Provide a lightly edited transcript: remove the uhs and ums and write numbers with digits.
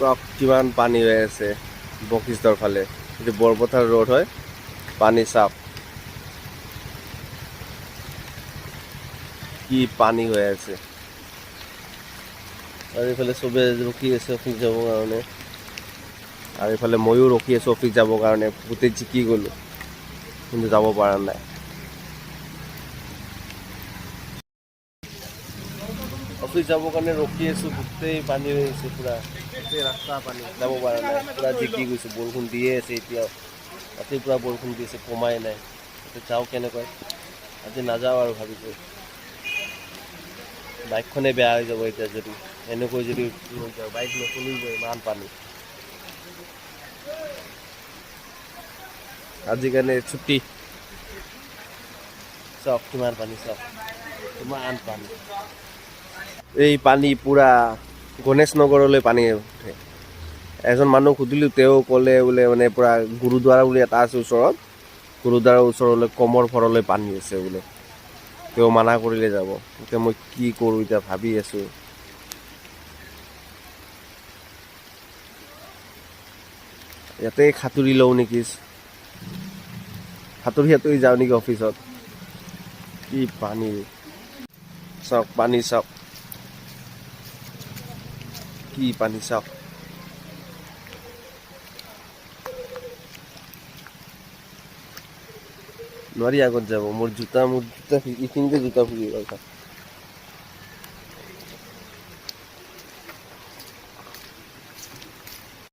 চব কিমান পানী হৈ আছে বশিষ্ঠৰ ফালে। এইটো বৰপথাৰ ৰোড হয়, পানী চাওক কি পানী হৈ আছে। আৰু এইফালে চবে ৰখি আছে অফিচ যাবৰ কাৰণে, আৰু এইফালে ময়ো ৰখি আছোঁ অফিচ যাবৰ কাৰণে। গোটেই জিকি গ'লোঁ কিন্তু যাব পৰা নাই। অফিচ যাবৰ কাৰণে ৰখি আছোঁ, গোটেই পানী হৈ আছে পূৰা, গোটেই ৰাস্তা পানী, যাব পৰা নাই, পূৰা জিকি গৈছোঁ। বৰষুণ দিয়ে আছে এতিয়াও, ৰাতিপুৱা বৰষুণ দি আছে, কমাই নাই। এতিয়া যাওঁ কেনেকৈ, আজি নাযাওঁ আৰু ভাবিছোঁ। বাইকখনেই বেয়া হৈ যাব এতিয়া যদি এনেকৈ যদি লৈ যাওঁ, বাইক নচলিব ইমান পানী। আজিৰ কাৰণে ছুটি। চাওক কিমান পানী, চাওক কিমান পানী। এই পানী পূৰা গণেশ নগৰলৈ পানী উঠে। এজন মানুহ সুধিলোঁ, তেওঁ ক'লে বোলে মানে পূৰা গুৰুদ্বাৰা বুলি এটা আছে ওচৰত, গুৰুদ্বাৰৰ ওচৰলৈ কমৰ ঘৰলৈ পানী আছে বোলে। তেওঁ মানা কৰিলে যাব। এতিয়া মই কি কৰোঁ এতিয়া ভাবি আছোঁ। ইয়াতে সাঁতুৰি লওঁ নেকি, সাঁতুৰি যাওঁ নেকি অফিচত। কি পানী চাওক, পানী চাওক কি পানী চাওক। নোৱাৰি আগত যাব, মোৰ জোতা এইখিনিতে জোতা ফুৰি গ'ল।